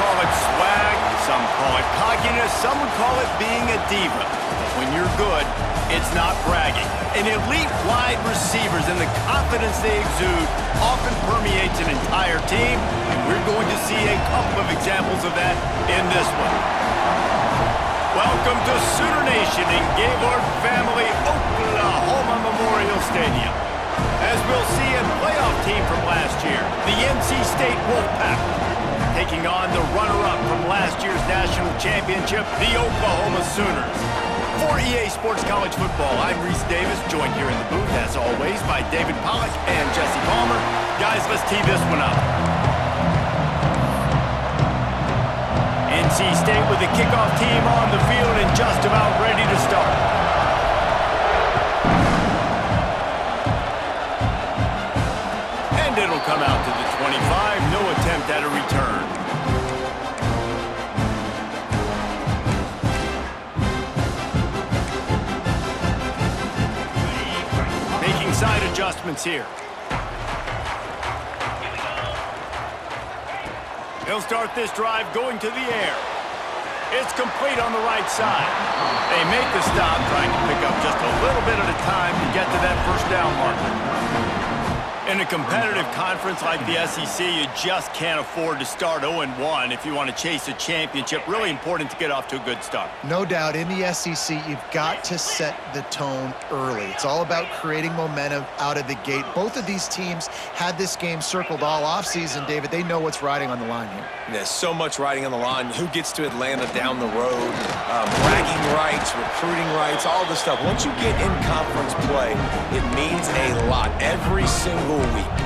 call it swag, some call it cockiness, some would call it being a diva. But when you're good, it's not bragging. And elite wide receivers and the confidence they exude often permeates an entire team, and we're going to see a couple of examples of that in this one. Welcome to Sooner Nation in Gaylord Family Oklahoma Memorial Stadium. As we'll see a playoff team from last year, the NC State Wolfpack, taking on the runner-up from last year's national championship, the Oklahoma Sooners. For EA Sports College Football, I'm Reese Davis, joined here in the booth, as always, by David Pollack and Jesse Palmer. Guys, let's tee this one up. NC State with the kickoff team on the field and just about ready to start. And it'll come out to the 25, no attempt at a return. Making side adjustments here. He'll start this drive going to the air. It's complete on the right side. They make the stop, trying to pick up just a little bit at a time to get to that first down marker. In a competitive conference like the SEC, you just can't afford to start 0-1 if you want to chase a championship. Really important to get off to a good start. No doubt, in the SEC, you've got to set the tone early. It's all about creating momentum out of the gate. Both of these teams had this game circled all offseason, David. They know what's riding on the line here. There's so much riding on the line. Who gets to Atlanta down the road? Bragging rights, recruiting rights, all this stuff. Once you get in conference play, it means a lot every single week.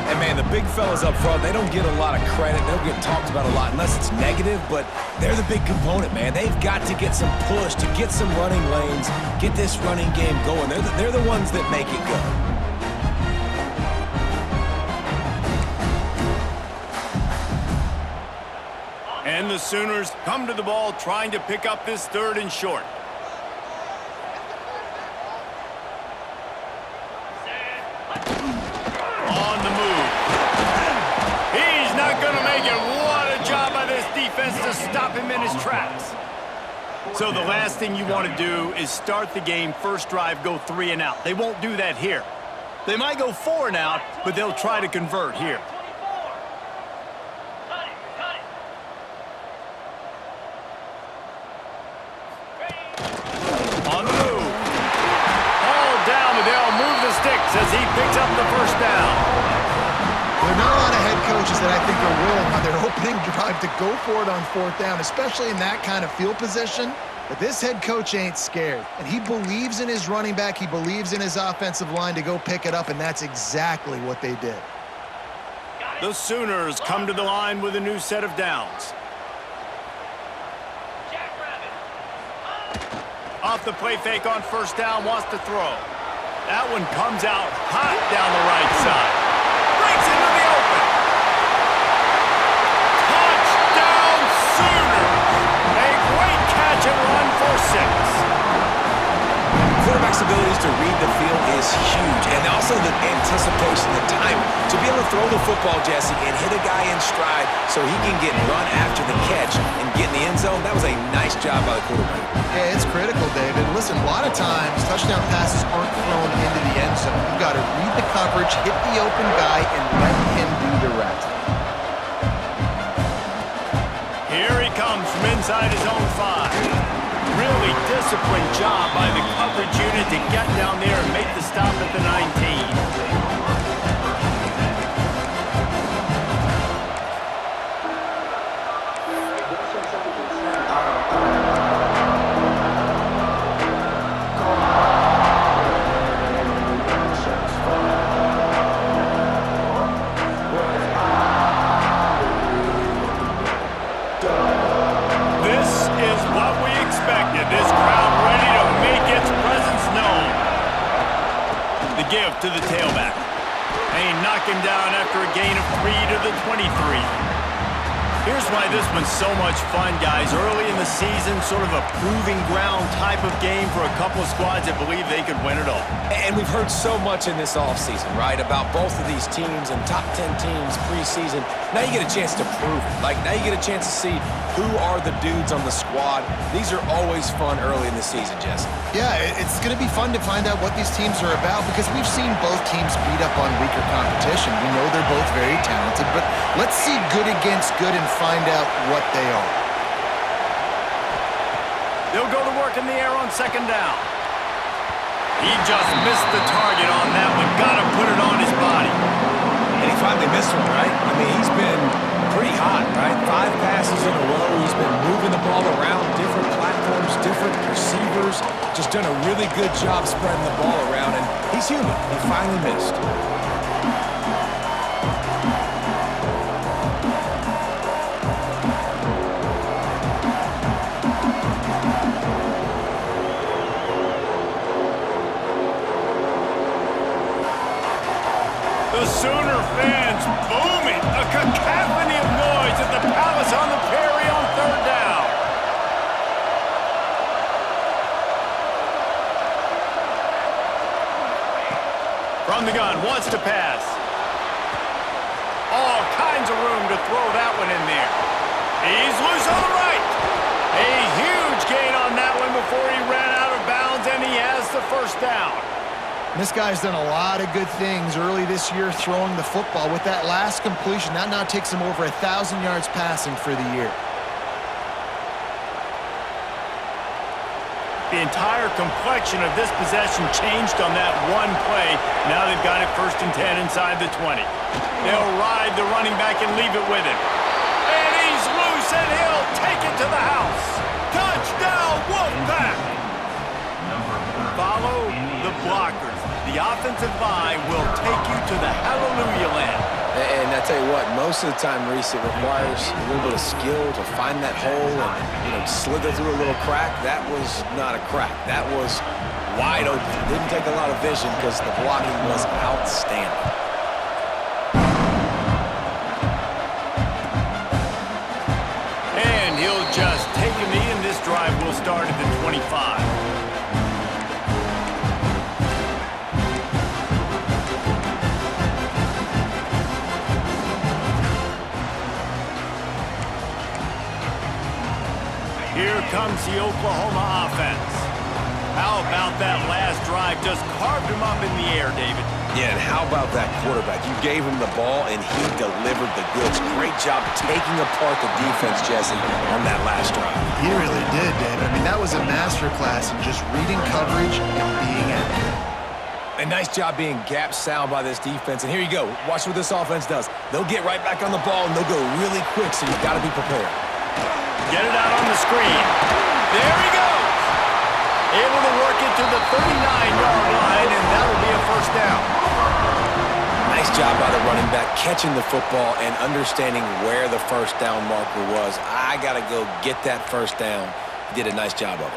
And man, the big fellas up front, they don't get a lot of credit. They don't get talked about a lot unless it's negative, but they're the big component, man. They've got to get some push, to get some running lanes, get this running game going. They're the ones that make it go. And the Sooners come to the ball trying to pick up this third and short. On the move. He's not going to make it. What a job by this defense to stop him in his tracks. So the last thing you want to do is start the game, first drive, go 3 and out. They won't do that here. They might go 4 and out, but they'll try to convert here. On the move. All down, but they'll move the sticks as he picks up the first down. There are not a lot of head coaches that I think are willing on their opening drive to go for it on 4th down, especially in that kind of field position. But this head coach ain't scared, and he believes in his running back. He believes in his offensive line to go pick it up, and that's exactly what they did. The Sooners come to the line with a new set of downs. Off the play fake on first down, wants to throw. That one comes out hot down the right side. Breaks into the open. Touchdown Sooners! A great catch and run for 6. Quarterback's abilities to read the field is huge, and also the anticipation, the time to be able to throw the football, Jesse, and hit a guy in stride so he can get run after the catch and get in the end zone. That was a nice job by the quarterback. Yeah, it's critical, David. Listen, a lot of times touchdown passes aren't thrown into the end zone. You've got to read the coverage, hit the open guy, and let him do the rest. Here he comes from inside his own 5. Really disciplined job by the coverage unit to get down there and make the stop at the 19. Give to the tailback. They knock him down after a gain of 3 to the 23. Here's why this one's so much fun, guys. Early in the season, sort of a proving ground type of game for a couple of squads that believe they could win it all. And we've heard so much in this offseason, right, about both of these teams and top 10 teams preseason. Now you get a chance to prove it. Like, now you get a chance to see who are the dudes on the squad. These are always fun early in the season, Jesse. Yeah, it's going to be fun to find out what these teams are about because we've seen both teams beat up on weaker competition. We know they're both very talented, but let's see good against good and find out what they are. They'll go to work in the air on second down. He just missed the target on that one. Got to put it on his body. And he finally missed one, right? I mean, he's been pretty hot, right? 5 passes in a row. He's been moving the ball around different platforms, different receivers. Just done a really good job spreading the ball around, and he's human. He finally missed. The Sooner fans booming. A cacophony of noise at the Palace on the Prairie on third down. From the gun, wants to pass. All kinds of room to throw that one in there. He's loose on the right. A huge gain on that one before he ran out of bounds, and he has the first down. This guy's done a lot of good things early this year throwing the football. With that last completion, that now takes him over 1,000 yards passing for the year. The entire complexion of this possession changed on that one play. Now they've got it 1st and 10 inside the 20. They'll ride the running back and leave it with him. And he's loose, and he'll take it to the house. Touchdown, Wolfpack! Follow the blockers. The offensive line will take you to the hallelujah land. And I tell you what, most of the time, Reese, it requires a little bit of skill to find that hole and, slither through a little crack. That was not a crack. That was wide open. Didn't take a lot of vision because the blocking was outstanding. And he'll just take a knee, and this drive will start at the 25. Here comes the Oklahoma offense. How about that last drive? Just carved him up in the air, David. Yeah, and how about that quarterback? You gave him the ball, and he delivered the goods. Great job taking apart the defense, Jesse, on that last drive. He really did, David. I mean, that was a masterclass in just reading coverage and being accurate. A nice job being gap sound by this defense. And here you go. Watch what this offense does. They'll get right back on the ball, and they'll go really quick, so you've got to be prepared. Get it out on the screen. There he goes. Able to work it to the 39-yard line, and that'll be a first down. Nice job by the running back catching the football and understanding where the first down marker was. I got to go get that first down. He did a nice job of it.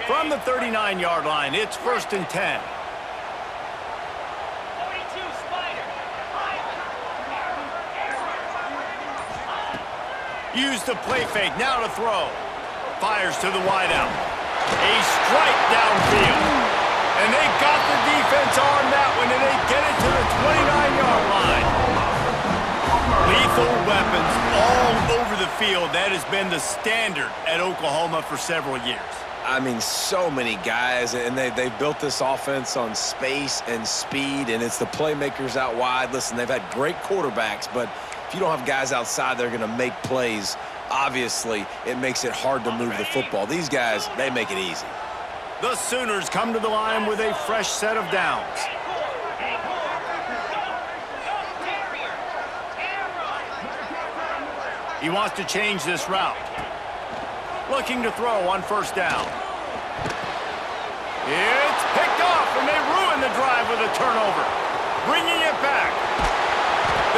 From the 39-yard line, it's 1st and 10. 42 Spider. Use the play fake, now to throw. Fires to the wideout. A strike downfield. And they got the defense on that one, and they get it to the 29-yard line. Lethal weapons all over the field. That has been the standard at Oklahoma for several years. I mean, so many guys, and they built this offense on space and speed, and it's the playmakers out wide. Listen, they've had great quarterbacks, but if you don't have guys outside that are going to make plays, obviously it makes it hard to move the football. These guys, they make it easy. The Sooners come to the line with a fresh set of downs. He wants to change this route. Looking to throw on 1st down. It's picked off, and they ruin the drive with a turnover. Bringing it back.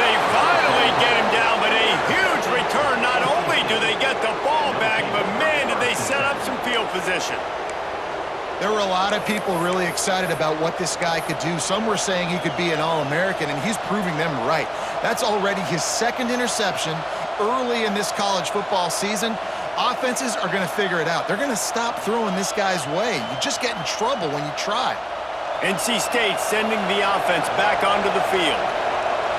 They finally get him down, but a huge return. Not only do they get the ball back, but man, did they set up some field position. There were a lot of people really excited about what this guy could do. Some were saying he could be an All-American, and he's proving them right. That's already his second interception early in this college football season. Offenses are going to figure it out. They're going to stop throwing this guy's way. You just get in trouble when you try. NC State sending the offense back onto the field.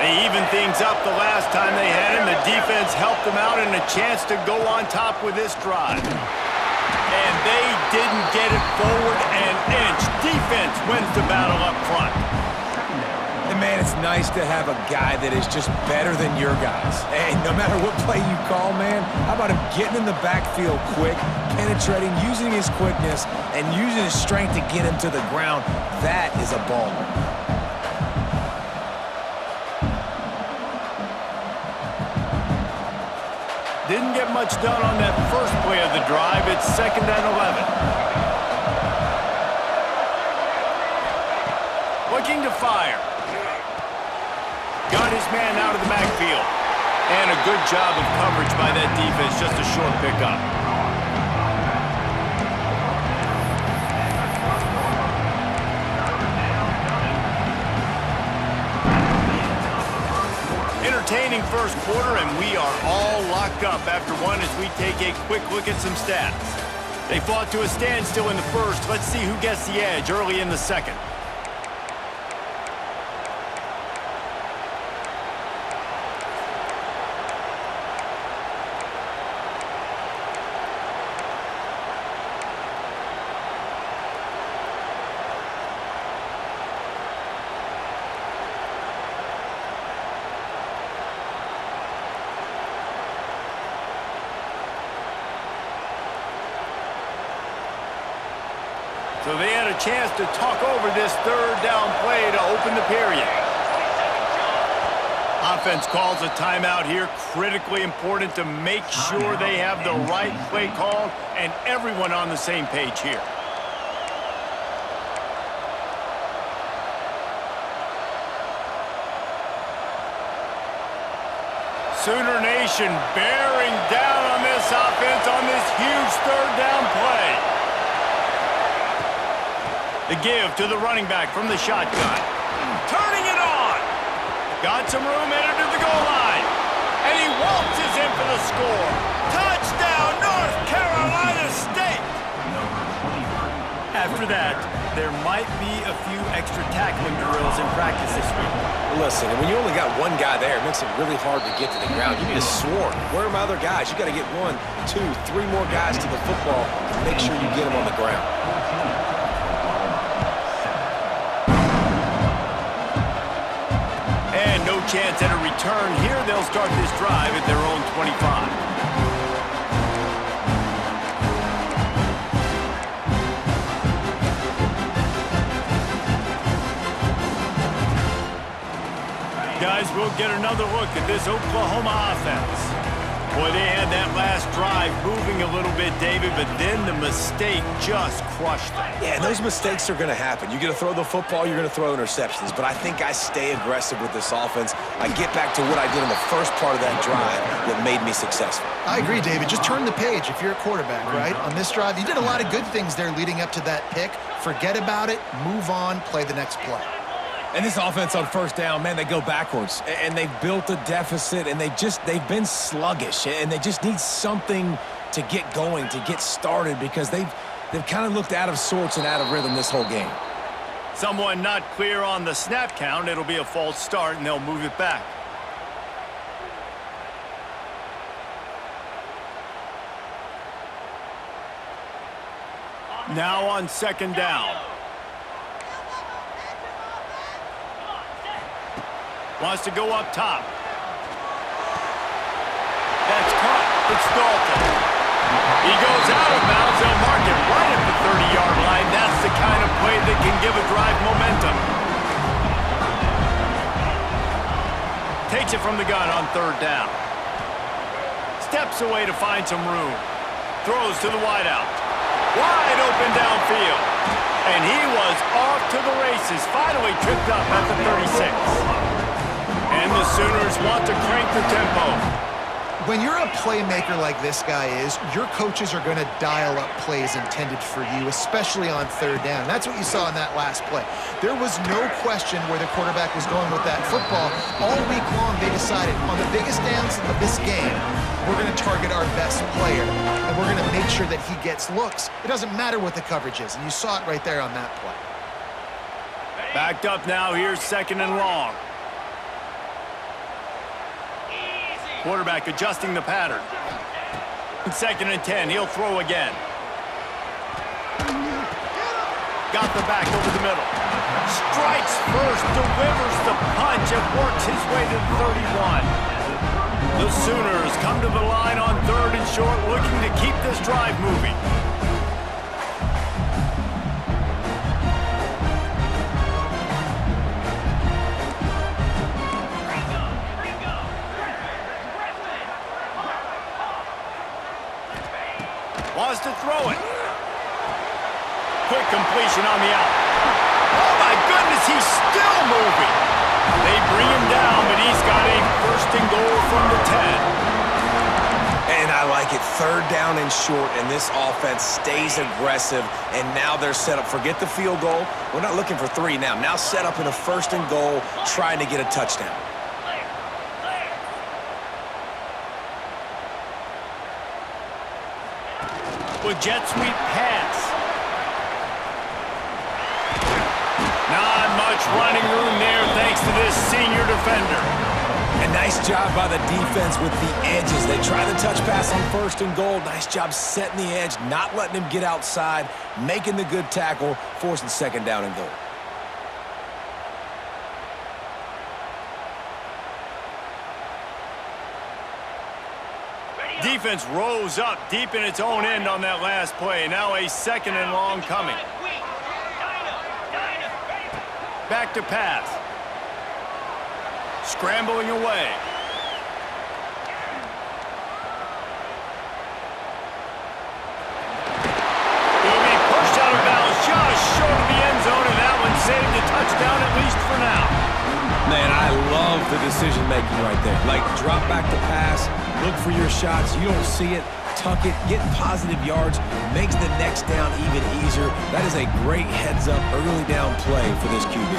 They evened things up the last time they had him. The defense helped them out and a chance to go on top with this drive. And they didn't get it forward an inch. Defense wins the battle up front. And man, it's nice to have a guy that is just better than your guys. And no matter what play you call, man, how about him getting in the backfield quick, penetrating, using his quickness, and using his strength to get him to the ground. That is a baller. Didn't get much done on that first play of the drive. It's 2nd and 11. Looking to fire. Got his man out of the backfield. And a good job of coverage by that defense. Just a short pickup. Entertaining first quarter, and we are all locked up after one as we take a quick look at some stats. They fought to a standstill in the first. Let's see who gets the edge early in the second. So they had a chance to talk over this third down play to open the period. Offense calls a timeout here. Critically important to make sure they have the right play called and everyone on the same page here. Sooner Nation bearing down on this offense on this huge third down play. The give to the running back from the shotgun. Turning it on. Got some room, headed to the goal line. And he waltzes in for the score. Touchdown, North Carolina State. After that, there might be a few extra tackling drills in practice this week. Listen, when you only got one guy there, it makes it really hard to get to the ground. You need a swarm. Where are my other guys? You got to get 1, 2, 3 more guys to the football to make sure you get them on the ground. No chance at a return here. They'll start this drive at their own 25. Guys, we'll get another look at this Oklahoma offense. Boy, they had that last drive moving a little bit, David, but then the mistake just crushed them. Yeah, and those mistakes are going to happen. You're going to throw the football, you're going to throw interceptions. But I think I stay aggressive with this offense. I get back to what I did in the first part of that drive that made me successful. I agree, David. Just turn the page if you're a quarterback, right? On this drive, you did a lot of good things there leading up to that pick. Forget about it, move on, play the next play. And this offense on first down, man, they go backwards. And they've built a deficit, and they've been sluggish. And they just need something to get going, to get started, because they've kind of looked out of sorts and out of rhythm this whole game. Someone not clear on the snap count. It'll be a false start, and they'll move it back. Now on second down. Wants to go up top. That's caught. It's Dalton. He goes out of bounds. They'll mark it right at the 30-yard line. That's the kind of play that can give a drive momentum. Takes it from the gun on third down. Steps away to find some room. Throws to the wideout. Wide open downfield. And he was off to the races. Finally tripped up at the 36. And the Sooners want to crank the tempo. When you're a playmaker like this guy is, your coaches are going to dial up plays intended for you, especially on third down. That's what you saw in that last play. There was no question where the quarterback was going with that football. All week long, they decided on the biggest downs of this game, we're going to target our best player, and we're going to make sure that he gets looks. It doesn't matter what the coverage is, and you saw it right there on that play. Backed up now, here's 2nd and long. Quarterback adjusting the pattern. 2nd and 10, he'll throw again. Got the back over the middle. Strikes first, delivers the punch, and works his way to the 31. The Sooners come to the line on 3rd and short, looking to keep this drive moving. Wants to throw it. Quick completion on the out. Oh my goodness, he's still moving. They bring him down, but he's got a 1st and goal from the 10. And I like it. 3rd down and short, and this offense stays aggressive, and now they're set up. Forget the field goal. We're not looking for 3 now. Now set up in a 1st and goal, trying to get a touchdown. With jet sweep pass. Not much running room there thanks to this senior defender. And nice job by the defense with the edges. They try the touch pass on 1st and goal. Nice job setting the edge, not letting him get outside, making the good tackle, forcing 2nd down and goal. Defense rose up deep in its own end on that last play. Now a 2nd and long coming. Back to pass. Scrambling away. He'll be pushed out of bounds just short of the end zone, and that one saved a touchdown at least for now. Man, I love the decision-making right there. Like, drop back to pass, look for your shots. You don't see it, tuck it, get positive yards, makes the next down even easier. That is a great heads-up, early down play for this QB.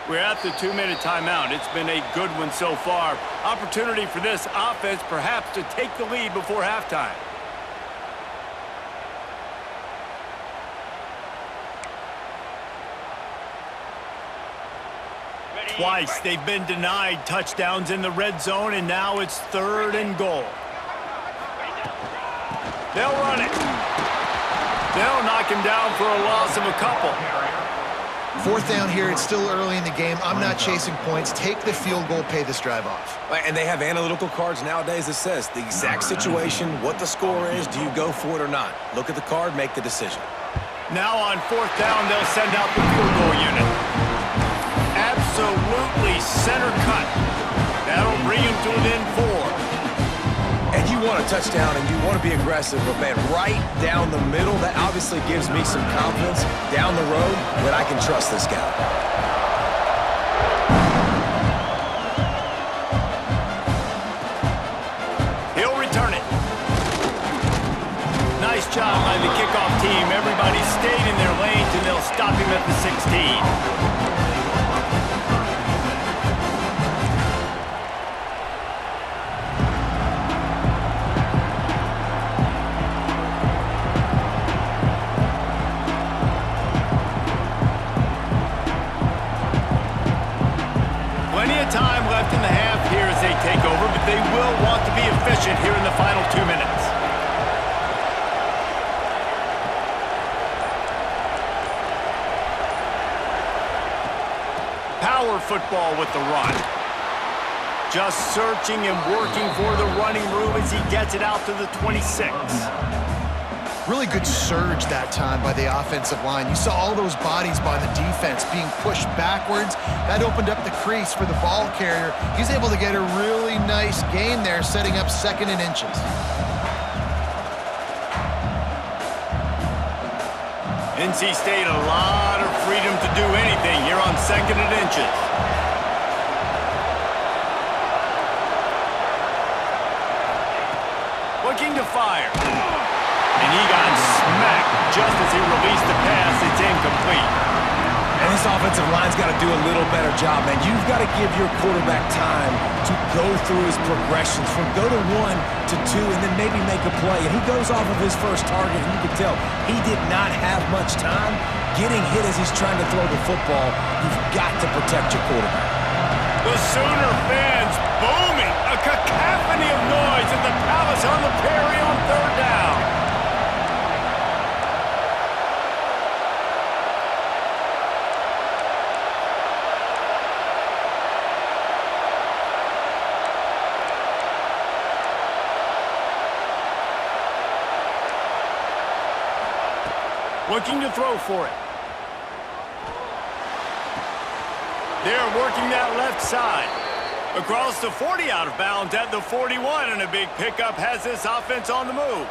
We're at the 2-minute timeout. It's been a good one so far. Opportunity for this offense perhaps to take the lead before halftime. Twice they've been denied touchdowns in the red zone, and now it's 3rd and goal. They'll run it. They'll knock him down for a loss of a couple. 4th down here, it's still early in the game. I'm not chasing points. Take the field goal, pay this drive off. And they have analytical cards nowadays that says the exact situation, what the score is, do you go for it or not? Look at the card, make the decision. Now on 4th down, they'll send out the field goal unit. Absolutely center cut. That'll bring him to within 4. And you want a touchdown and you want to be aggressive, but man, right down the middle, that obviously gives me some confidence down the road that I can trust this guy. He'll return it. Nice job by the kickoff team. Everybody stayed in their lanes, and they'll stop him at the 16. Time left in the half here as they take over, but they will want to be efficient here in the final 2 minutes. Power football with the run. Just searching and working for the running room as he gets it out to the 26. Really good surge that time by the offensive line. You saw all those bodies by the defense being pushed backwards. That opened up the crease for the ball carrier. He's able to get a really nice gain there, setting up 2nd and inches. NC State a lot of freedom to do anything here on 2nd and inches. Looking to fire. And he got smacked just as he released the pass. It's incomplete. And this offensive line's got to do a little better job, man. You've got to give your quarterback time to go through his progressions from go to 1 to 2 and then maybe make a play. And he goes off of his first target, and you can tell he did not have much time getting hit as he's trying to throw the football. You've got to protect your quarterback. The Sooner fans booming. A cacophony of noise at the Palace on the Prairie on 3rd down. Looking to throw for it. They're working that left side. Across the 40, out of bounds at the 41, and a big pickup has this offense on the move.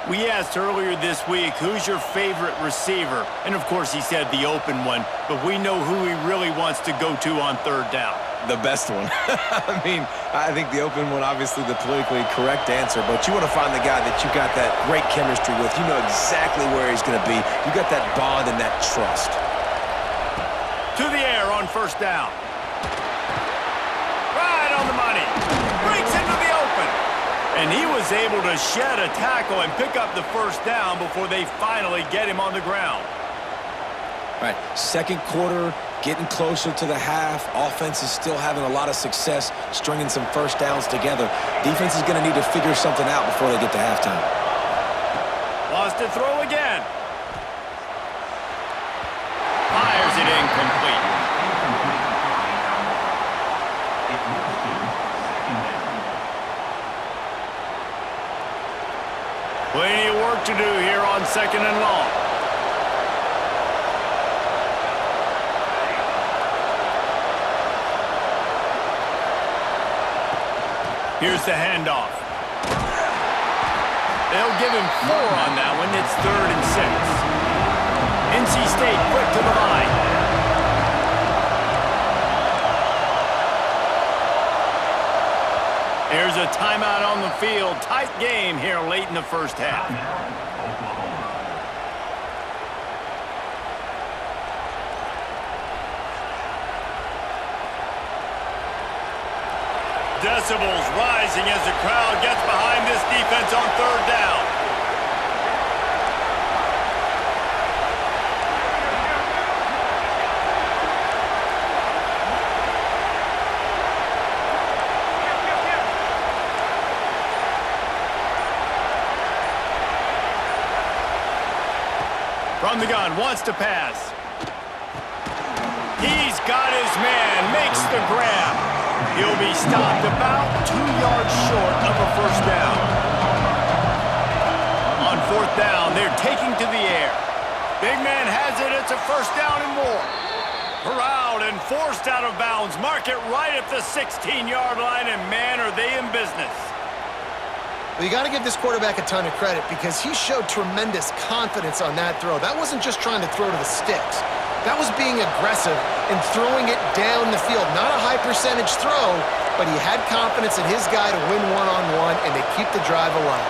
We asked earlier this week, who's your favorite receiver? And, of course, he said the open one, but we know who he really wants to go to on 3rd down. The best one. I mean, I think the open one, obviously the politically correct answer, but you want to find the guy that you got that great chemistry with. You know exactly where he's going to be. You got that bond and that trust. To the air on 1st down. Right on the money. Breaks into the open. And he was able to shed a tackle and pick up the 1st down before they finally get him on the ground. All right, 2nd quarter, getting closer to the half. Offense is still having a lot of success stringing some 1st downs together. Defense is going to need to figure something out before they get to halftime. Lost to throw again. Fires it incomplete. Plenty of work to do here on 2nd and long. Here's the handoff. They'll give him 4 on that one. It's 3rd and 6. NC State quick to the line. There's a timeout on the field. Tight game here late in the 1st half. Decibels rising as the crowd gets behind this defense on 3rd down. From the gun, wants to pass. He's got his man, makes the grab. He'll be stopped about 2 yards short of a 1st down. On 4th down, they're taking to the air. Big man has it. It's a 1st down and more. Corralled and forced out of bounds. Mark it right at the 16-yard line, and man, are they in business. Well, you got to give this quarterback a ton of credit because he showed tremendous confidence on that throw. That wasn't just trying to throw to the sticks. That was being aggressive and throwing it down the field. Not a high-percentage throw, but he had confidence in his guy to win one-on-one and to keep the drive alive.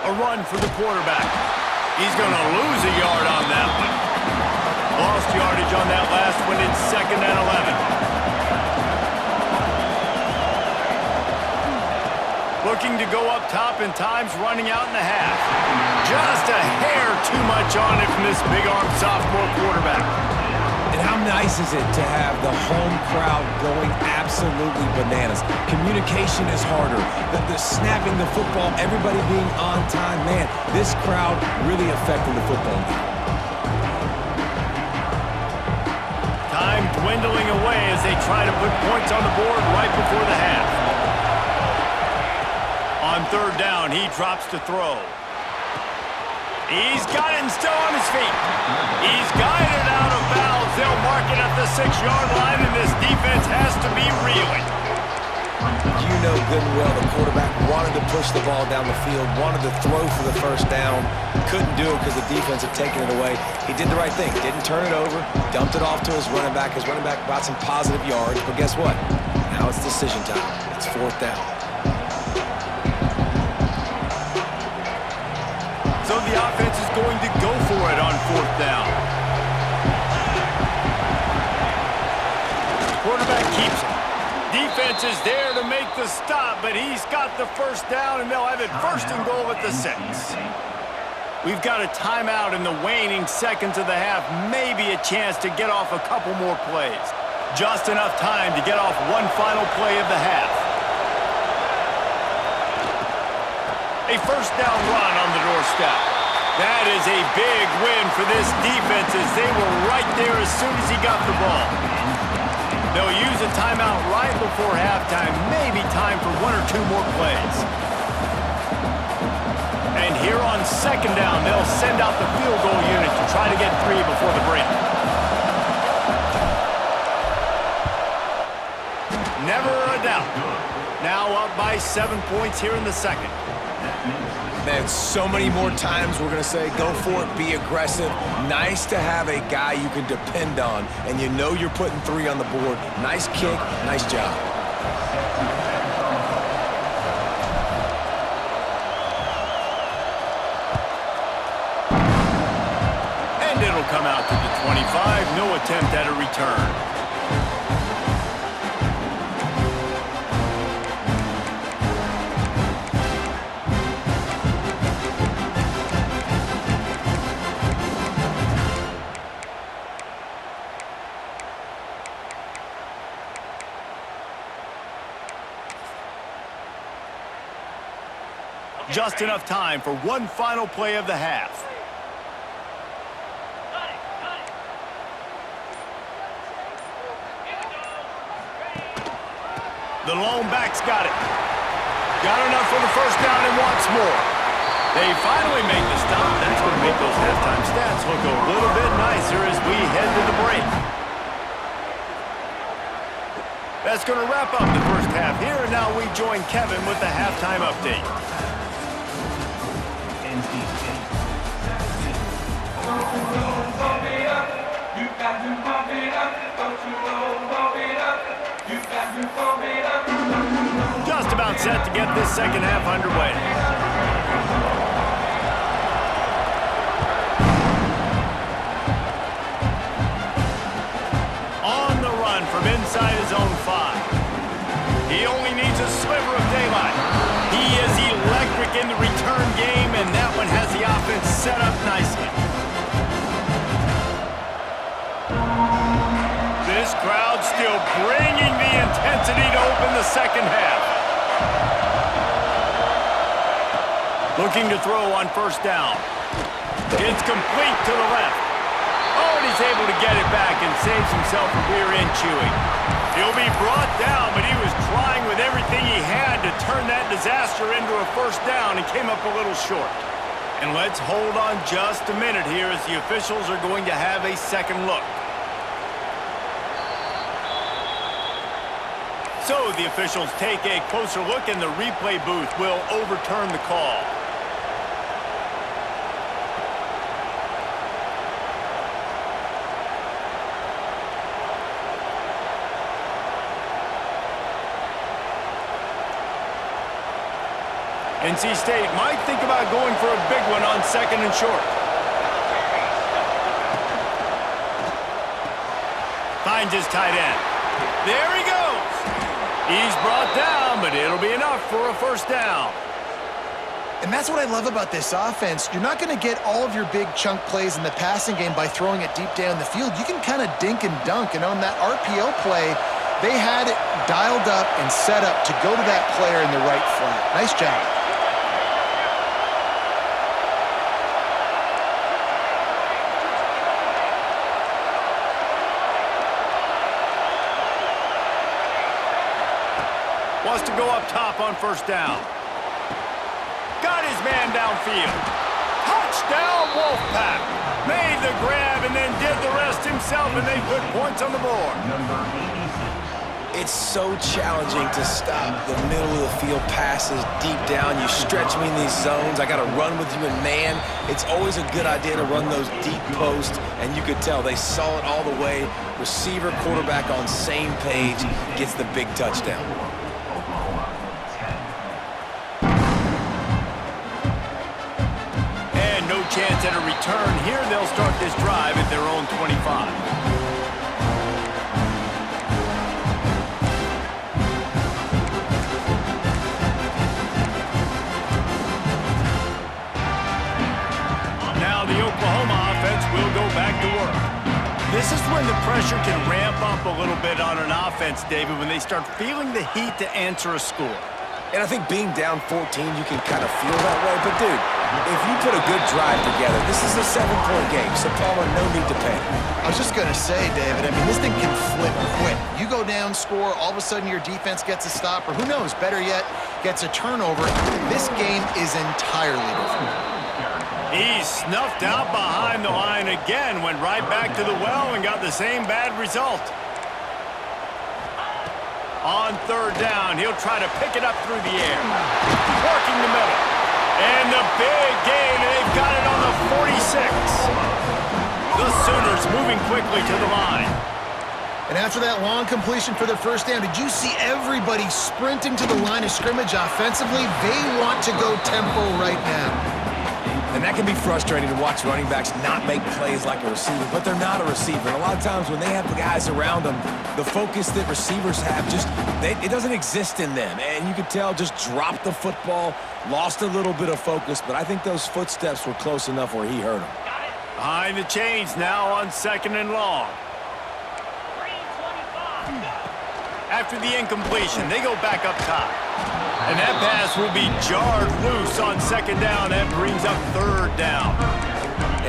A run for the quarterback. He's going to lose a yard on that one. Lost yardage on that last one. It's 2nd and 11. Looking to go up top in times, running out in the half. Just a hair too much on it from this big-arm sophomore quarterback. And how nice is it to have the home crowd going absolutely bananas? Communication is harder. The snapping the football, everybody being on time. Man, this crowd really affecting the football game. Time dwindling away as they try to put points on the board right before the half. On 3rd down, he drops to throw. He's got it and still on his feet. He's guided out of bounds. They'll mark it at the 6-yard line, and this defense has to be reeling. You know good and well the quarterback wanted to push the ball down the field, wanted to throw for the first down, couldn't do it because the defense had taken it away. He did the right thing, didn't turn it over, dumped it off to his running back. His running back brought some positive yards, but guess what? Now it's decision time. It's 4th down. So the offense is going to go for it on 4th down. Quarterback keeps it. Defense is there to make the stop, but he's got the first down, and they'll have it 1st and goal at the 6. We've got a timeout in the waning seconds of the half, maybe a chance to get off a couple more plays. Just enough time to get off one final play of the half. A 1st down run on the doorstep. That is a big win for this defense as they were right there as soon as he got the ball. They'll use a timeout right before halftime, maybe time for 1 or 2 more plays. And here on 2nd down, they'll send out the field goal unit to try to get 3 before the break. Never a doubt. Now up by 7 points here in the 2nd. Man, so many more times we're going to say, go for it, be aggressive. Nice to have a guy you can depend on, and you know you're putting 3 on the board. Nice kick, nice job. And it'll come out to the 25. No attempt at a return. Just enough time for one final play of the half. The lone back's got it. Got enough for the 1st down and wants more. They finally make the stop. That's going to make those halftime stats look a little bit nicer as we head to the break. That's going to wrap up the 1st half here, and now we join Kevin with the halftime update. Just about set to get this 2nd half underway. On the run from inside his own 5. He only needs a sliver of daylight. He is electric in the return game, and that one has the offense set up nicely. This crowd still bringing the intensity to open the 2nd half. Looking to throw on 1st down. It's complete to the left. Oh, and he's able to get it back and saves himself a rear end chewing. He'll be brought down, but he was trying with everything he had to turn that disaster into a 1st down and came up a little short. And let's hold on just a minute here as the officials are going to have a 2nd look. So the officials take a closer look and the replay booth will overturn the call. NC State might think about going for a big one on 2nd and short. Finds his tight end. There he goes. He's brought down, but it'll be enough for a 1st down. And that's what I love about this offense. You're not going to get all of your big chunk plays in the passing game by throwing it deep down the field. You can kind of dink and dunk, and on that RPO play, they had it dialed up and set up to go to that player in the right flat. Nice job. Wants to go up top on 1st down. Got his man downfield. Touchdown, Wolfpack! Made the grab and then did the rest himself, and they put points on the board. It's so challenging to stop the middle of the field passes deep down. You stretch me in these zones. I got to run with you in man. It's always a good idea to run those deep posts, and you could tell they saw it all the way. Receiver, quarterback on same page, gets the big touchdown. And no chance at a return here. They'll start this drive at their own 25. The Oklahoma offense will go back to work. This is when the pressure can ramp up a little bit on an offense, David, when they start feeling the heat to answer a score. And I think being down 14, you can kind of feel that way. But, dude, if you put a good drive together, this is a 7-point game, so Palmer, no need to panic. I was just going to say, David, I mean, this thing can flip quick. You go down, score, all of a sudden your defense gets a stop, or who knows, better yet, gets a turnover. This game is entirely different. He snuffed out behind the line again, went right back to the well and got the same bad result. On third down, he'll try to pick it up through the air. Working the middle. And the big gain, and they've got it on the 46. The Sooners moving quickly to the line. And after that long completion for the first down, did you see everybody sprinting to the line of scrimmage offensively? They want to go tempo right now. And that can be frustrating to watch running backs not make plays like a receiver, but they're not a receiver. And a lot of times when they have the guys around them, the focus that receivers have it doesn't exist in them. And you could tell just dropped the football, lost a little bit of focus, but I think those footsteps were close enough where he heard them. Behind the chains now on 2nd and long. After the incompletion, they go back up top. And that pass will be jarred loose on 2nd down. That brings up 3rd down.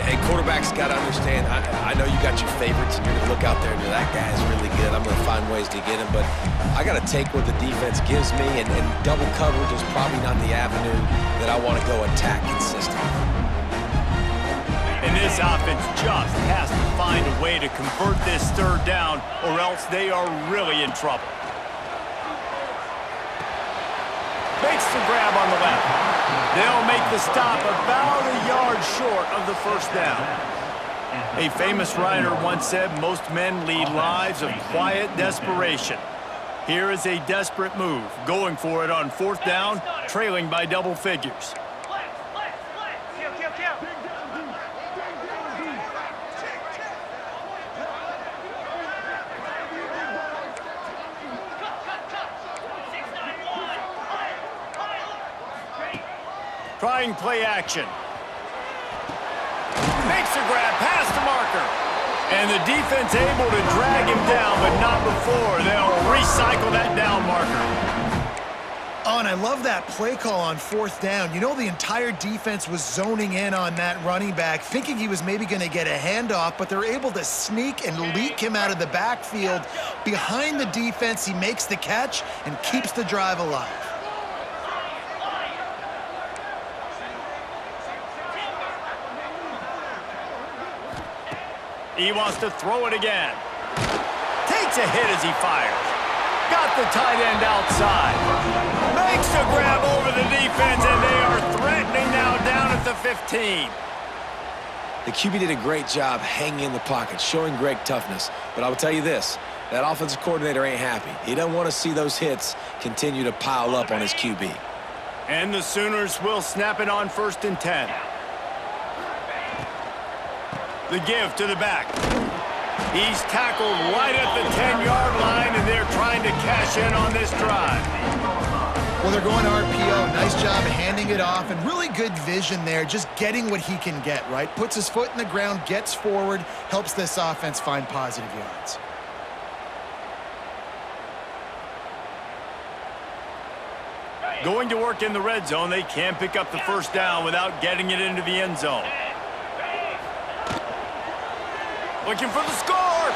Hey, quarterbacks got to understand, I know you got your favorites, and you're going to look out there and go, that guy's really good. I'm going to find ways to get him. But I got to take what the defense gives me, and double coverage is probably not the avenue that I want to go attack consistently. And this offense just has to find a way to convert this 3rd down, or else they are really in trouble. Makes the grab on the left. They'll make the stop about a yard short of the 1st down. A famous writer once said, most men lead lives of quiet desperation. Here is a desperate move, going for it on 4th down, trailing by double figures. Trying play action. Makes a grab past the marker. And the defense able to drag him down, but not before. They'll recycle that down marker. Oh, and I love that play call on 4th down. You know, the entire defense was zoning in on that running back, thinking he was maybe going to get a handoff, but they're able to sneak and leak him out of the backfield. Behind the defense, he makes the catch and keeps the drive alive. He wants to throw it again. Takes a hit as he fires. Got the tight end outside. Makes the grab over the defense, and they are threatening now down at the 15. The QB did a great job hanging in the pocket, showing Greg toughness. But I will tell you this, that offensive coordinator ain't happy. He doesn't want to see those hits continue to pile up on his QB. And the Sooners will snap it on 1st and 10. The give to the back. He's tackled right at the 10-yard line, and they're trying to cash in on this drive. Well, they're going RPO. Nice job of handing it off, and really good vision there, just getting what he can get, right? Puts his foot in the ground, gets forward, helps this offense find positive yards. Going to work in the red zone, they can't pick up the 1st down without getting it into the end zone. Looking for the score.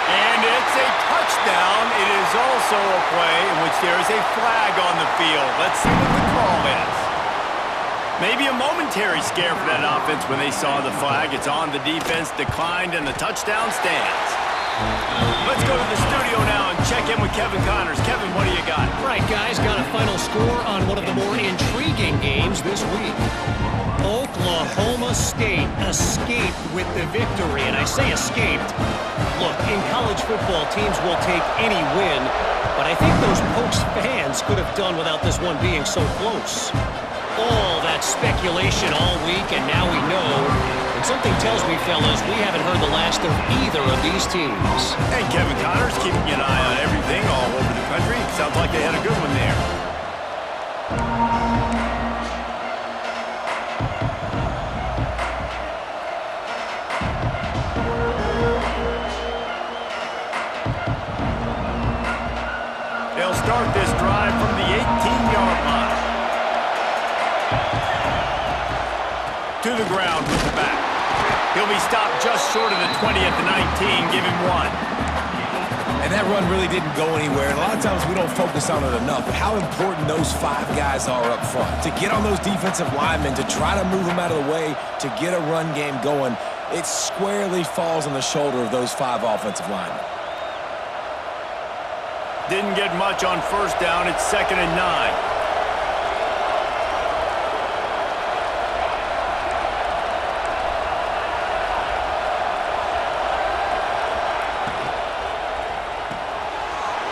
And it's a touchdown. It is also a play in which there is a flag on the field. Let's see what the call is. Maybe a momentary scare for that offense when they saw the flag. It's on, the defense declined, and the touchdown stands. Let's go to the studio now and check in with Kevin Connors. Kevin, what do you got? Right, guys, got a final score on one of the more intriguing games this week. Oklahoma State escaped with the victory, and I say escaped. Look, in college football, teams will take any win, but I think those Pokes fans could have done without this one being so close. All that speculation all week, and now we know. And something tells me, fellas, we haven't heard the last of either of these teams. And Kevin Connors keeping an eye on everything all over the country. Sounds like they had a good one there. They'll start this drive from the 18-yard line. To the ground with the back. He'll be stopped just short of the 20 at the 19. Give him 1. And that run really didn't go anywhere. And a lot of times we don't focus on it enough, but how important those 5 guys are up front. To get on those defensive linemen, to try to move them out of the way, to get a run game going, it squarely falls on the shoulder of those 5 offensive linemen. Didn't get much on first down. It's 2nd and 9.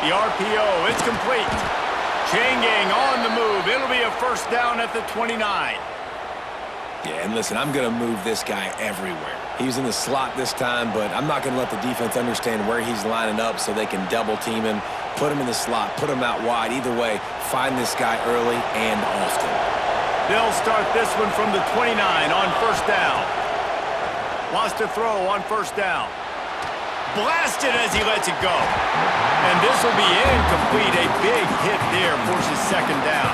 The RPO, it's complete. Chain gang on the move. It'll be a first down at the 29. Yeah, and listen, I'm going to move this guy everywhere. He's in the slot this time, but I'm not going to let the defense understand where he's lining up so they can double team him, put him in the slot, put him out wide. Either way, find this guy early and often. They'll start this one from the 29 on first down. Wants to throw on first down. Blasted as he lets it go. And this will be incomplete. A big hit there forces 2nd down.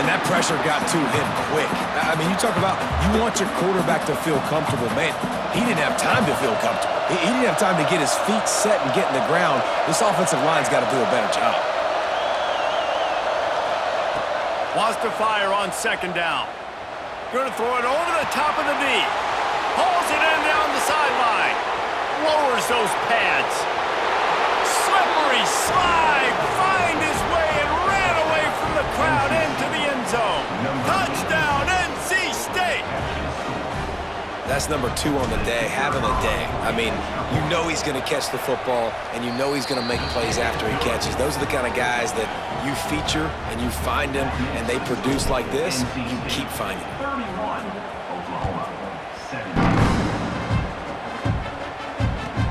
And that pressure got to him quick. I mean, you talk about you want your quarterback to feel comfortable. Man, he didn't have time to feel comfortable. He didn't have time to get his feet set and get in the ground. This offensive line's got to do a better job. Wants to fire on 2nd down. Going to throw it over the top of the knee. Pulls it in down the sideline. Lowers those pads. Slippery slide. Find his way and ran away from the crowd into the end zone. Touchdown, NC State. That's number 2 on the day, having a day. I mean, you know he's going to catch the football, and you know he's going to make plays after he catches. Those are the kind of guys that you feature and you find them, and they produce like this. You keep finding them.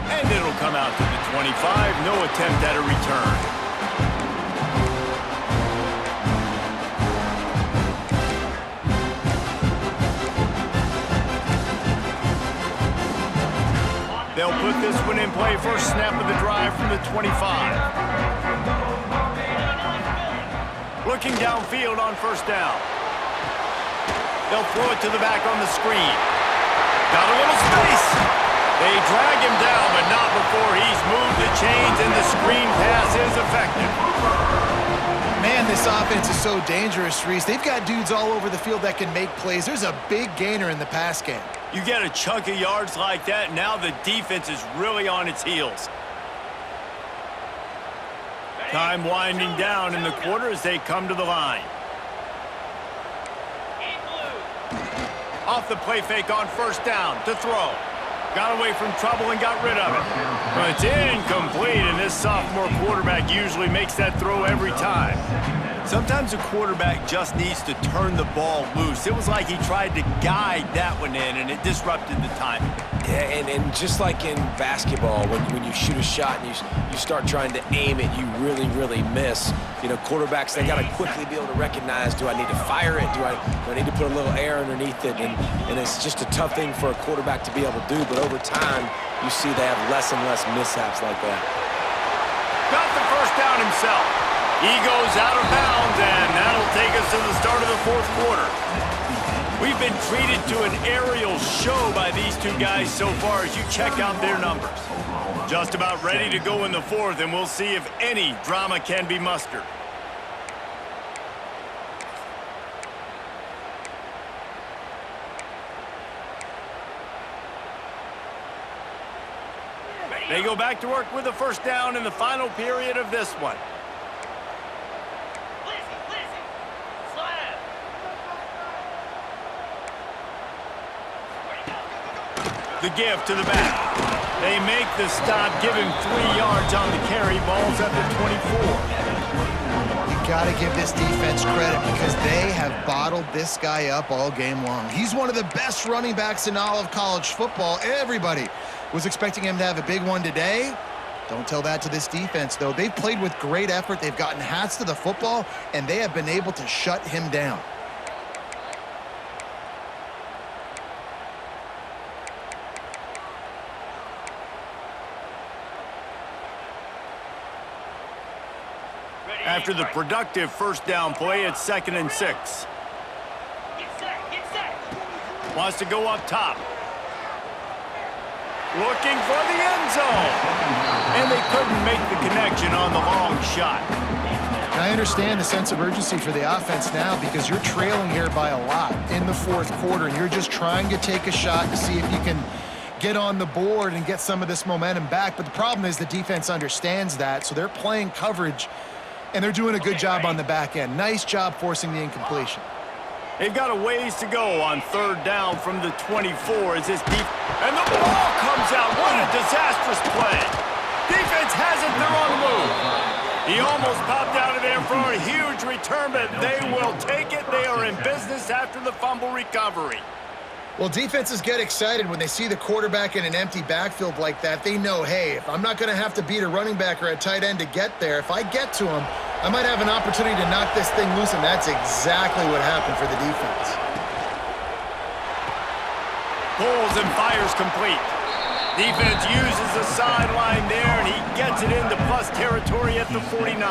And it'll come out to the 25. No attempt at a return. They'll put this one in play. First snap of the drive from the 25. Looking downfield on first down. They'll throw it to the back on the screen. Got a little space. They drag him down, but not before he's moved the chains, and the screen pass is effective. Man, this offense is so dangerous, Reese. They've got dudes all over the field that can make plays. There's a big gainer in the pass game. You get a chunk of yards like that, now the defense is really on its heels. Time winding down in the quarter as they come to the line. Off the play fake on first down to throw. Got away from trouble and got rid of it. But it's incomplete, and this sophomore quarterback usually makes that throw every time. Sometimes a quarterback just needs to turn the ball loose. It was like he tried to guide that one in, and it disrupted the timing. Yeah, and just like in basketball, when you shoot a shot and you start trying to aim it, you really miss. You know, quarterbacks, they got to quickly be able to recognize, do I need to fire it? Do I need to put a little air underneath it? And it's just a tough thing for a quarterback to be able to do, but over time, you see they have less and less mishaps like that. Got the first down himself. He goes out of bounds, and that'll take us to the start of the 4th quarter. We've been treated to an aerial show by these two guys so far as you check out their numbers. Just about ready to go in the 4th, and we'll see if any drama can be mustered. They go back to work with a first down in the final period of this one. The give to the back. They make the stop, give him 3 yards on the carry. Ball's at the 24. You got to give this defense credit because they have bottled this guy up all game long. He's one of the best running backs in all of college football. Everybody was expecting him to have a big one today. Don't tell that to this defense, though. They've played with great effort. They've gotten hats to the football, and they have been able to shut him down. After the productive first down play, it's 2nd and 6. Wants to go up top. Looking for the end zone. And they couldn't make the connection on the long shot. I understand the sense of urgency for the offense now because you're trailing here by a lot in the fourth quarter, and you're just trying to take a shot to see if you can get on the board and get some of this momentum back. But the problem is the defense understands that, so they're playing coverage, and they're doing a good job on the back end. Nice job forcing the incompletion. They've got a ways to go on 3rd down from the 24 as this deep. And the ball comes out. What a disastrous play. Defense has it. They're on the move. He almost popped out of there for a huge return, but they will take it. They are in business after the fumble recovery. Well, defenses get excited when they see the quarterback in an empty backfield like that. They know, hey, if I'm not going to have to beat a running back or a tight end to get there, if I get to him, I might have an opportunity to knock this thing loose, and that's exactly what happened for the defense. Pulls and fires complete. Defense uses the sideline there, and he gets it into plus territory at the 49.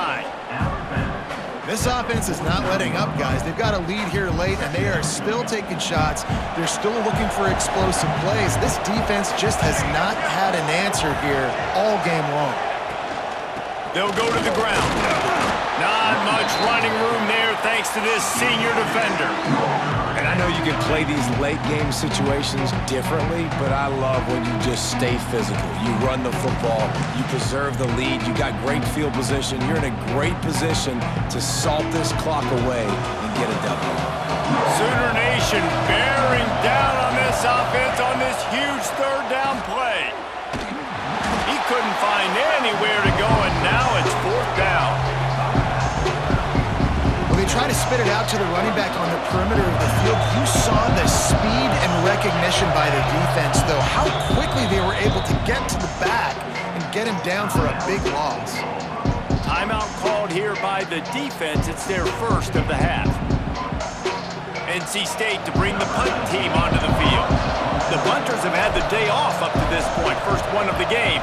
This offense is not letting up, guys. They've got a lead here late, and they are still taking shots. They're still looking for explosive plays. This defense just has not had an answer here all game long. They'll go to the ground. Not much running room there thanks to this senior defender. And I know you can play these late game situations differently, but I love when you just stay physical. You run the football, you preserve the lead, you got great field position. You're in a great position to salt this clock away and get a W. Sooner Nation bearing down on this offense on this huge 3rd down play. He couldn't find anywhere to go, and now it's 4th down. They try to spit it out to the running back on the perimeter of the field. You saw the speed and recognition by the defense, though. How quickly they were able to get to the back and get him down for a big loss. Timeout called here by the defense. It's their first of the half. NC State to bring the punt team onto the field. The punters have had the day off up to this point. First one of the game.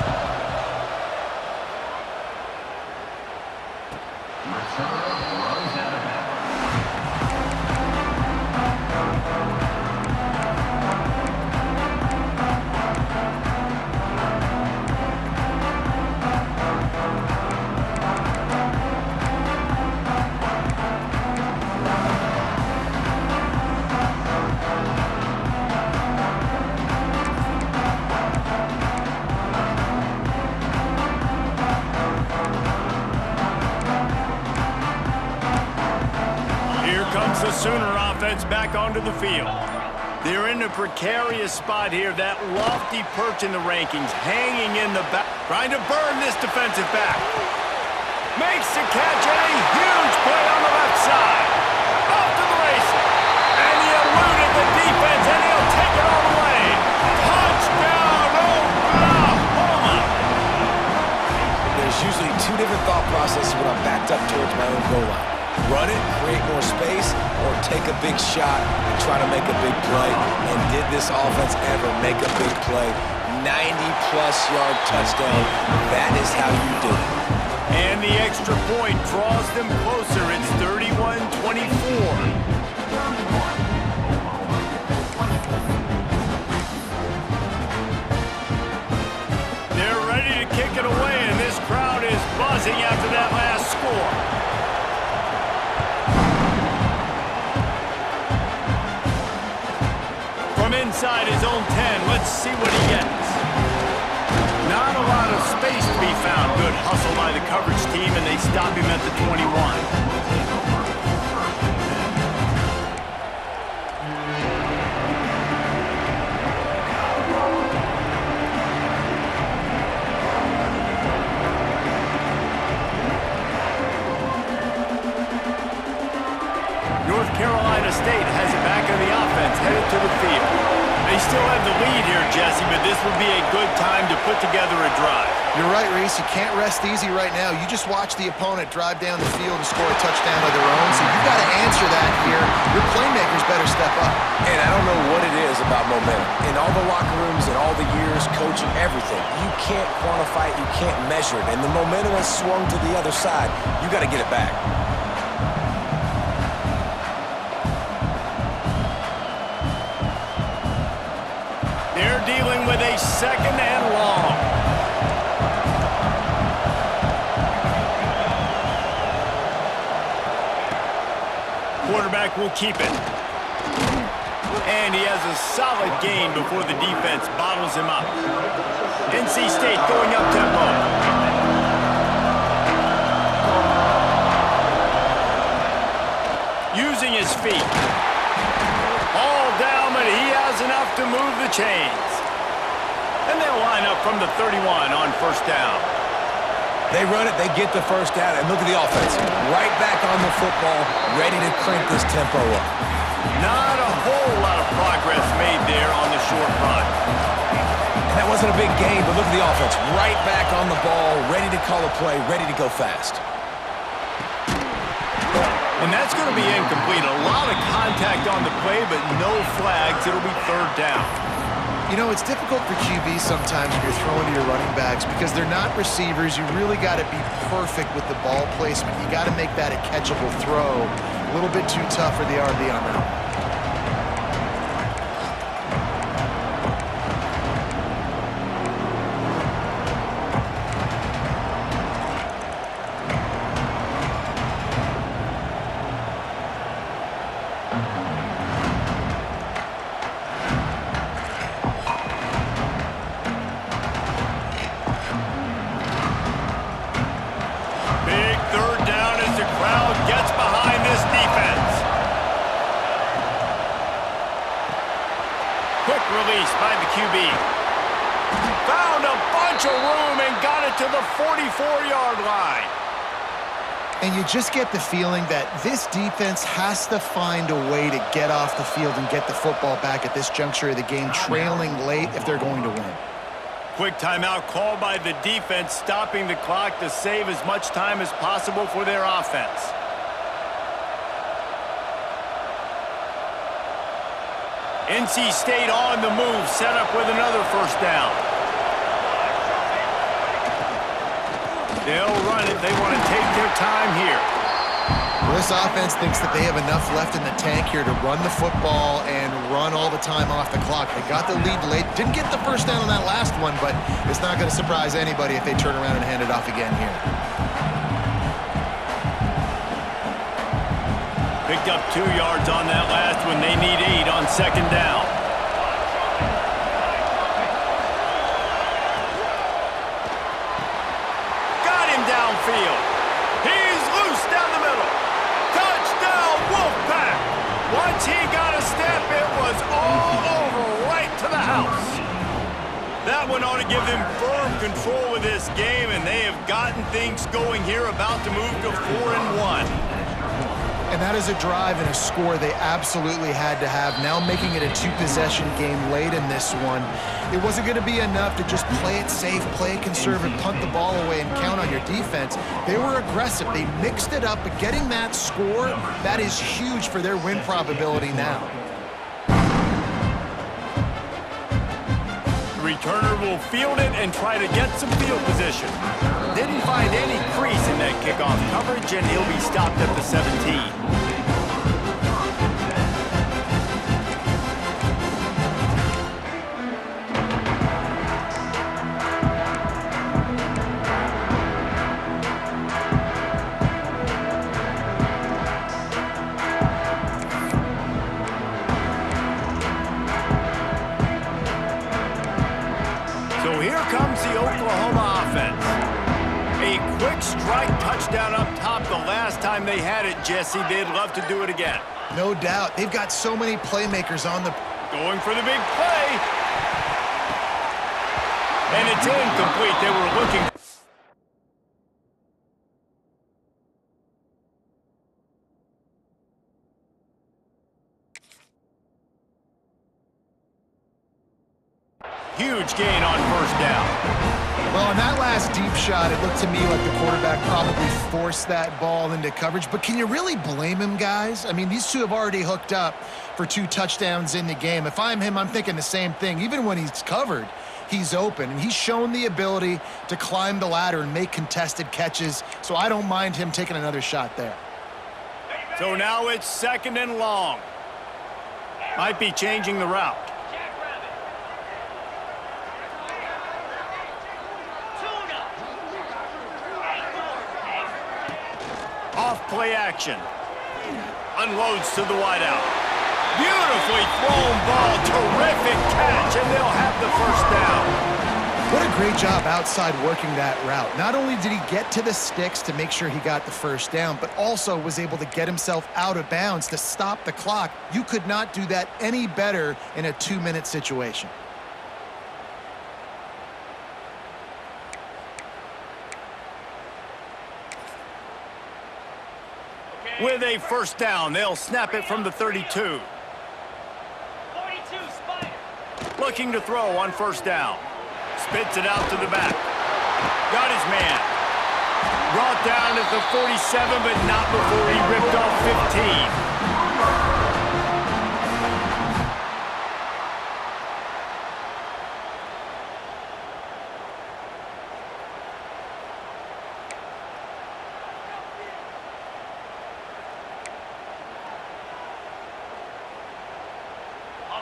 The Sooner offense back onto the field. They're in a precarious spot here. That lofty perch in the rankings, hanging in the back, trying to burn this defensive back. Makes the catch, and a huge play on the left side. Off to the races. And he eluded the defense, and he'll take it all the way. Touchdown, Oklahoma! There's usually 2 different thought processes when I'm backed up towards my own goal line. Run it, create more space, or take a big shot and try to make a big play. And did this offense ever make a big play? 90-plus yard touchdown. That is how you do it. And the extra point draws them closer. It's 31-24. They're ready to kick it away, and this crowd is buzzing after that last score. Inside his own 10. Let's see what he gets. Not a lot and they stop him at the 21. North Carolina State has it back on the offense, headed to the field. They still have the lead here, Jesse, but this would be a good time to put together a drive. You're right, Reese. You can't rest easy right now. You just watch the opponent drive down the field and score a touchdown of their own, so you've got to answer that here. Your playmakers better step up. And I don't know what it is about momentum. In all the locker rooms and all the years, coaching, everything, you can't quantify it, you can't measure it. And the momentum has swung to the other side. You got to get it back. They're dealing with a second and long. Quarterback will keep it. And he has a solid gain before the defense bottles him up. NC State going up tempo. Using his feet. All down, but he has enough to move the chains. And they'll line up from the 31 on first down. They run it, they get the first down, and look at the offense. Right back on the football, ready to crank this tempo up. Not a whole lot of progress made there on the short run. And that wasn't a big gain, but look at the offense. Right back on the ball, ready to call a play, ready to go fast. And that's going to be incomplete. A lot of contact on the play, but no flags. It'll be third down. You know, it's difficult for QB sometimes when you're throwing to your running backs because they're not receivers. You really got to be perfect with the ball placement. You got to make that a catchable throw. A little bit too tough for the RB on that one. Release by the QB. Found a bunch of room and got it to the 44-yard line. And you just get the feeling that this defense has to find a way to get off the field and get the football back at this juncture of the game, trailing late if they're going to win. Quick timeout called by the defense, stopping the clock to save as much time as possible for their offense. NC State on the move, set up with another first down. They'll run it. They want to take their time here. Well, this offense thinks that they have enough left in the tank here to run the football and run all the time off the clock. They got the lead late. Didn't get the first down on that last one, but it's not going to surprise anybody if they turn around and hand it off again here. Picked up 2 yards on that last one. They need 8 on second down. Got him downfield. He's loose down the middle. Touchdown, Wolfpack. Once he got a step, it was all over right to the house. That one ought to give them firm control of this game, and they have gotten things going here, about to move to 4-1. And that is a drive and a score they absolutely had to have. Now making it a 2-possession game late in this one. It wasn't going to be enough to just play it safe, play it conservative, punt the ball away, and count on your defense. They were aggressive. They mixed it up, but getting that score, that is huge for their win probability now. The returner will field it and try to get some field position. Didn't find any crease in that kickoff coverage, and he'll be stopped at the 17. So here comes the Oklahoma offense. A quick strike touchdown last time they had it, Jesse. They'd love to do it again. No doubt. They've got so many playmakers on the... Going for the big play. And it's incomplete. They were looking... Huge gain on first down. Well, on that last deep shot, it looked to me like the quarterback probably forced that ball into coverage. But can you really blame him, guys? I mean, these two have already hooked up for 2 touchdowns in the game. If I'm him, I'm thinking the same thing. Even when he's covered, he's open. And he's shown the ability to climb the ladder and make contested catches. So I don't mind him taking another shot there. So now it's 2nd and long. Might be changing the route. Off play action. Unloads to the wideout. Beautifully thrown ball. Terrific catch, and they'll have the first down. What a great job outside working that route. Not only did he get to the sticks to make sure he got the first down, but also was able to get himself out of bounds to stop the clock. You could not do that any better in a 2-minute situation. With a first down, they'll snap it from the 32. 42, Spider. Looking to throw on first down. Spits it out to the back. Got his man. Brought down at the 47, but not before he ripped off 15.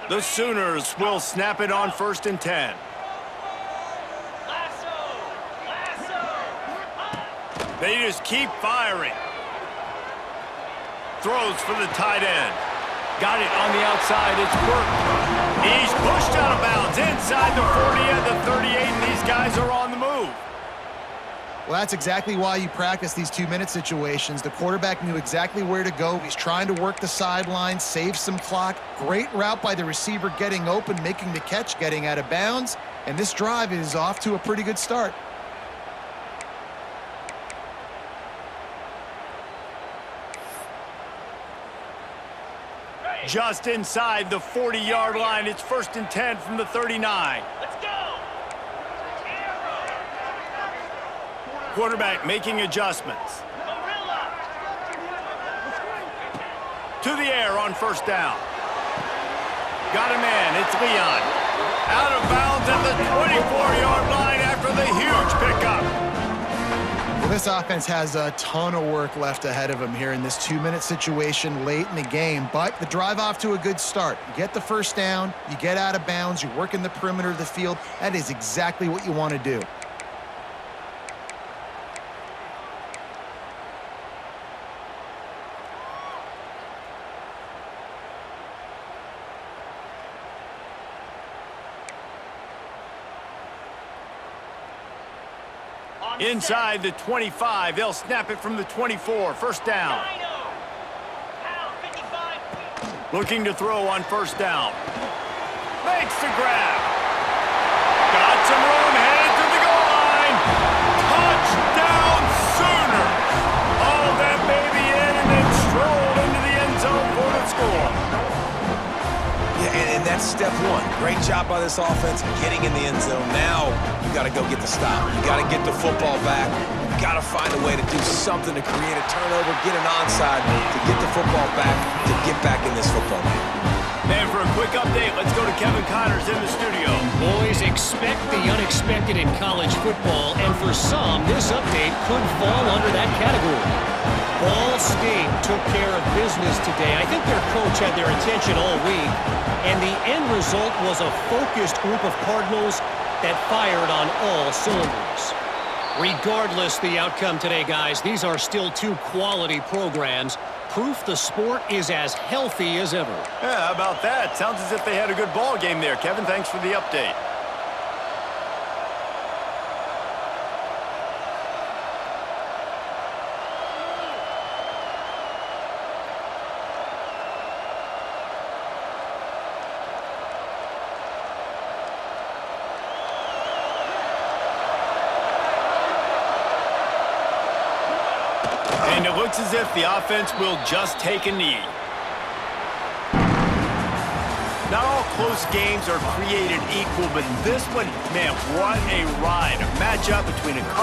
The Sooners will snap it on 1st and 10. They just keep firing. Throws for the tight end. Got it on the outside. It's Burke. He's pushed out of bounds inside the 40 at the 38, and these guys are on the move. Well, that's exactly why you practice these 2-minute situations. The quarterback knew exactly where to go. He's trying to work the sideline, save some clock. Great route by the receiver getting open, making the catch, getting out of bounds. And this drive is off to a pretty good start. Just inside the 40-yard line. It's 1st and 10 from the 39. Let's go. Quarterback making adjustments. To the air on first down. Got a man. It's Leon. Out of bounds at the 24-yard line after the huge pickup. Well, this offense has a ton of work left ahead of them here in this 2-minute situation late in the game, but the drive off to a good start. You get the first down, you get out of bounds, you work in the perimeter of the field. That is exactly what you want to do. Inside the 25, they'll snap it from the 24. First down. Looking to throw on first down. Makes the grab. Got some room, headed to the goal line. Touchdown Sooners. Hauled that baby in and then strolled into the end zone for the score. Yeah, and that's step one. Great job by this offense getting in the end zone. Now you got to go get the stop. You got to get the football back. You got to find a way to do something to create a turnover, get an onside, to get the football back, to get back in this football game. And for a quick update, let's go to Kevin Connors in the studio. Boys, expect the unexpected in college football, and for some, this update could fall under that category. Ball State took care of business today. I think their coach had their attention all week, and the end result was a focused group of Cardinals that fired on all cylinders. Regardless the outcome today, guys, these are still 2 quality programs. Proof the sport is as healthy as ever. Yeah, how about that? Sounds as if they had a good ball game there. Kevin, thanks for the update. And it looks as if the offense will just take a knee. Not all close games are created equal, but this one, man, what a ride. A matchup between a couple